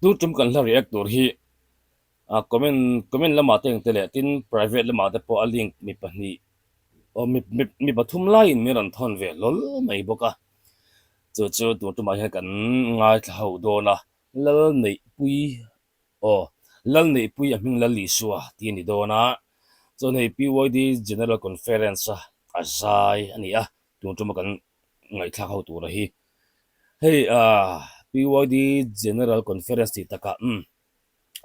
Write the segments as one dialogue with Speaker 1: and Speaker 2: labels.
Speaker 1: tu tum kan la reactor hi a comment lama teng tele tin private lama te po a link mi pahni o mi pathum lai mi ran thon ve lol mai boka chu tu tu mai kan ngai thau do na lal nei pui o lal nei pui a ming lal li suwa ti ni do na cho nei PYD general conference azai ani a tu tu kan ngai thau tu ra hi hey PYD general conference ti taka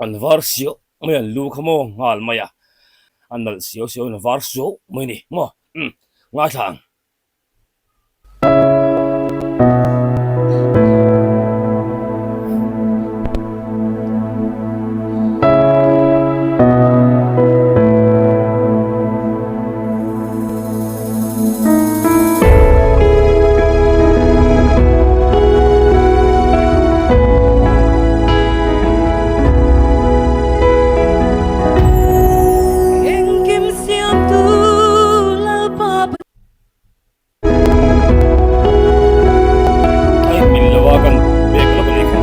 Speaker 1: an var sio me lu khamo ngal maya an dal sio an var sio me ni mo nga thang ai min lawa kan bek lo kan ikha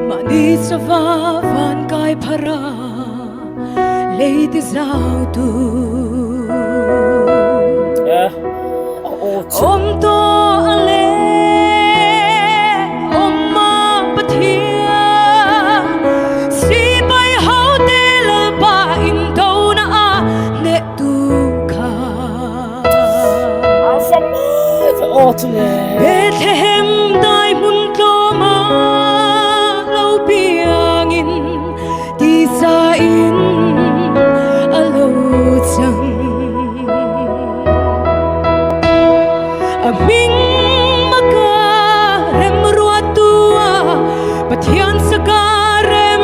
Speaker 2: Mani sava van kai phara leid zau tu om to ale om ma pathia si bai hau te la ba in do na a ne tu kha
Speaker 1: afama o tule
Speaker 2: Bethlehem dai mun to ma lo piangin ti sa in alo chang aming maka rem ruat tua pathian sakarem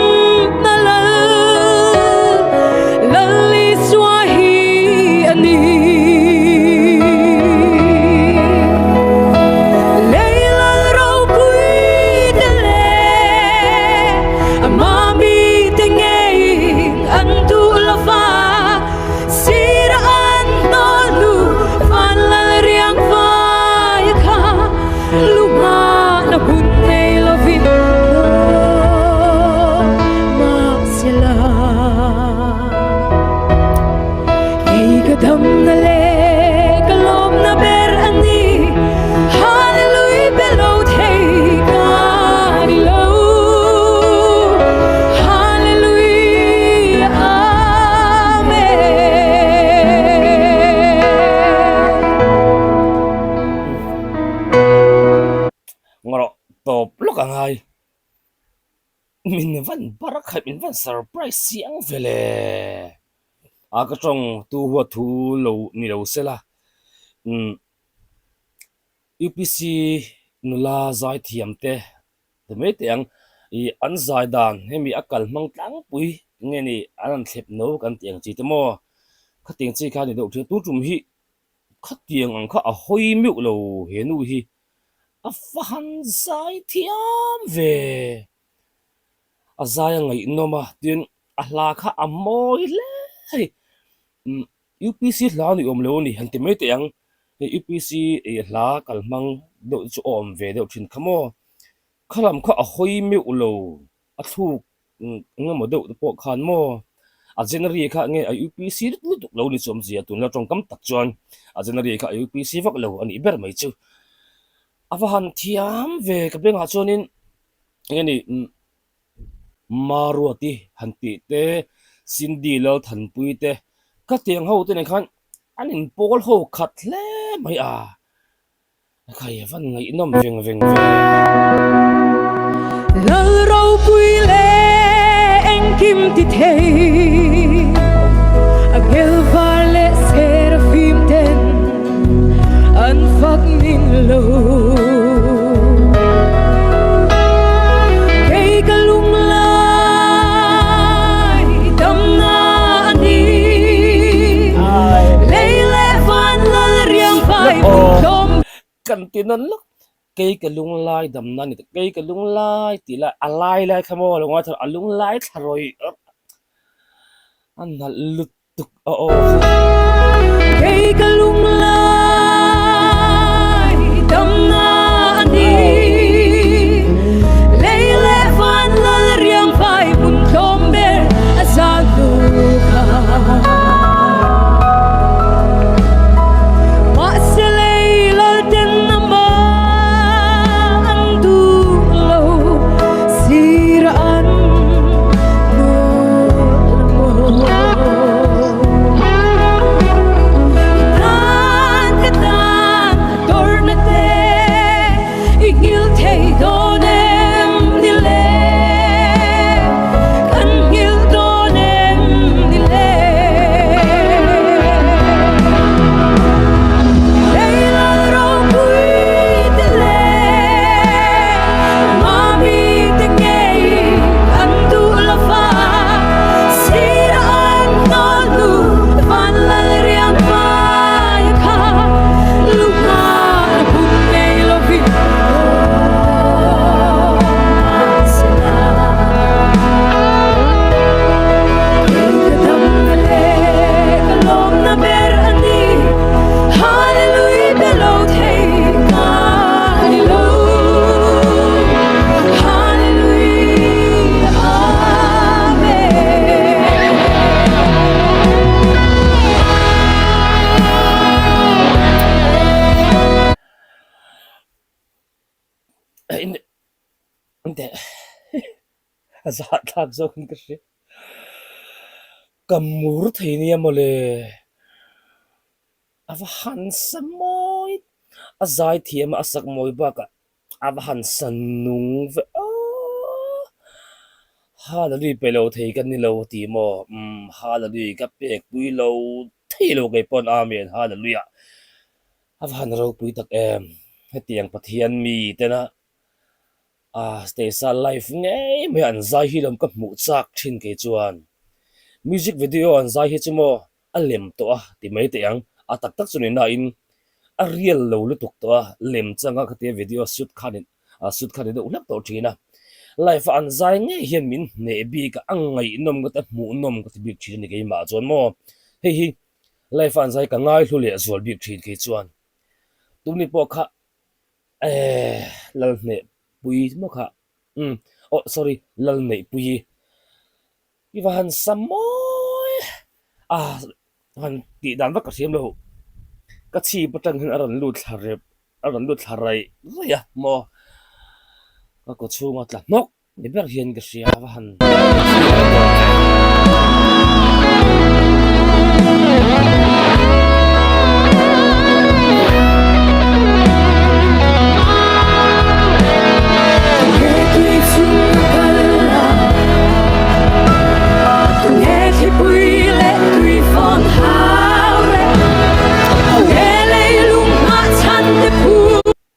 Speaker 2: nalal lali swahi ani Leila rau pui dele amami tengeng antu lafa sira antolu falal riang vai kha lunga na bunne lovin ma sila Kay kadam na le kalom na ber ani Hallelujah below take low Hallelujah Amen
Speaker 1: ngoro top lo ka ngai min van barak khai min van surprise siang vele a ka chong tu hua thu lo ni lo sela UPC nula zai thiam te me te ang I an zai dan hemi akal mang tlang pui nge ni an thlep no kan tiang chi te mo khating chi kha ni do thu tu tum hi khatiang ang kha a hoi mi lo he nu hi a fan zai thiam ve a zai ngai no ma tin a hla kha a moi le UPC hla ni om lo ni han te me te ang UPC e hla kalmang do chu om ve do thin khamo khalam kha a hoi mi ulo a thu ngam do po khan mo a january kha nge a UPC lu tu lo ni chom zia tun la tong kam tak chuan a january kha UPC vak lo ani ber mai chu awahan thiam ve ka benga chonin nge ni maruati hanti te sindi lo than pui te ka tiang ho te ne khan anin pol ho khat hle mai a khai van ngai nom veng veng ve
Speaker 2: Lal rau pui le eng kim ti thei Agel vale seraphim ten an phak nin lo Kay kalung lai dam na ani Leile van lal riang pai tom
Speaker 1: kan tinan lo cây cái lung lai đầm nan thì cây cái lung lai tí là alai lai khamo lo ngoi thar alung lai tharoi an na lut tuk o de za thak zo kan ka hre kamur theini amole ava han samoi azai thiam asak moi ba ka ava han sanung ve Hallelujah pelo thei kan ni lo ti mo hallelujah ka pek pui lo thei lo ke pon amen hallelujah avan ro pui tak hetiang pathian mi tena stay sa life nge me an zai hi lam ka mu chak thin ke chuan music video an zai hi chumo alem to ti mai te ang atak tak chuni na in a real lo lu tuk to lem changa khate video shoot khanin ulak to thina life an zai nge hian min ne bi ka angai nom ga ta mu nom ka ti bik thin ni ke ma chon mo hei hi life an zai ka ngai hlu le zol bik thin ke chuan tumni po kha lal ne pui mo kha oh sorry lal nei pui iwan samoy han ti dan va ka siam lo ka chi patang hin aran lut tharai ya mo ka ko chunga tla nok ni ber hian ka sia wa han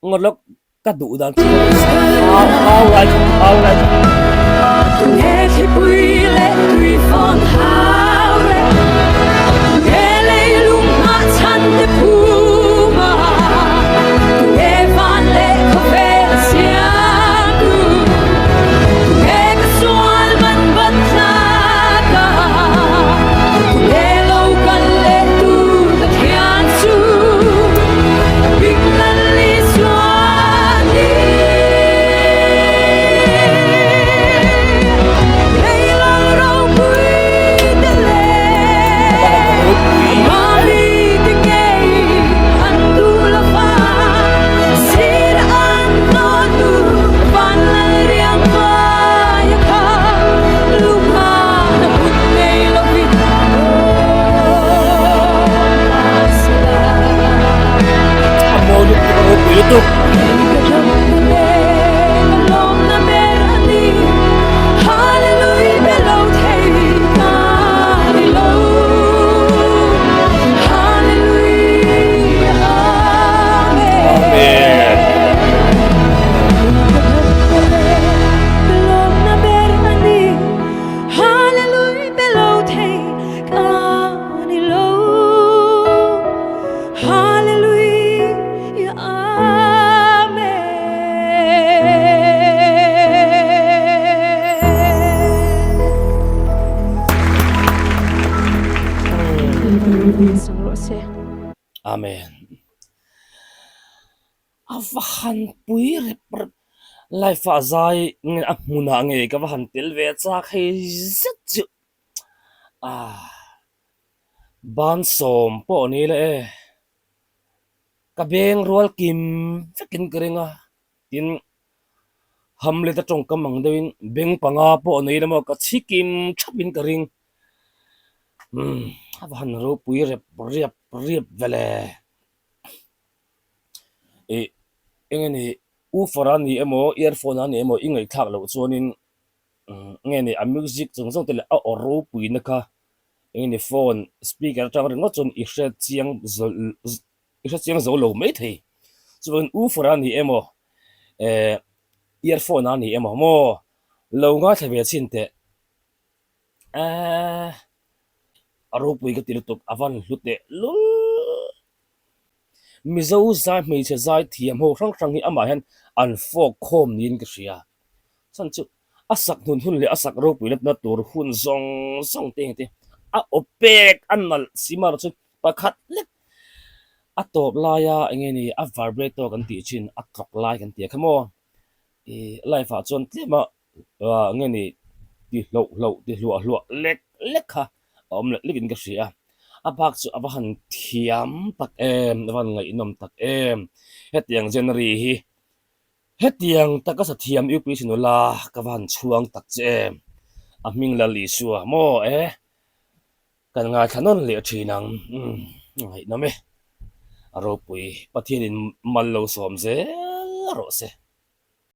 Speaker 1: ngot lok ka du dan all right
Speaker 2: nghe khi bùi lệ tùy phong hào rệ nghe lấy lung hạ chăn để phù mà nghe van lệ có vẻ xiang nghe cái xoan bần bần ra cả nghe lâu cần lệ tu và thiên su bình lần lý xoan đi
Speaker 1: YouTube Amen. Avahan pui rep life azai nge amuna nge ka vahan tilve cha khai zat ban som po ni le ka beng rual kim fakin kringa tin hamle ta tong kamang dewin beng panga po ni le mo ka chikim chapin karing avahan ro pui rep vele engeni u forani emo earphone ani emo ingai thak lo chuanin ngeni a music chung tele a oru puina kha engeni phone speaker tang ringo chun i chiang zo lo mai thei chuan u forani emo earphone ani emo mo lo nga thave chinte aru pui ka tilutuk avan hlute lul mizo zai mei che zai thiam ho rang hi ama hen an fok khom nin ka ria san chu asak hun le asak ro puilat na tur hun zong te a opek annal simar chu pakhat lek a top laya engeni a vibrator kan ti chin a trok lai kan ti khamo life a chon tlema ngeni ti hlo lek kha lekin ka ria abak chu abahan thiam tak van ngai nom tak hetiang january hi hetiang taka sa thiam upi sinula kawan chuang tak che a ming la li suwa mo kan nga thanon le thinang ngai na me aro pui pathian in mal lo som ze aro se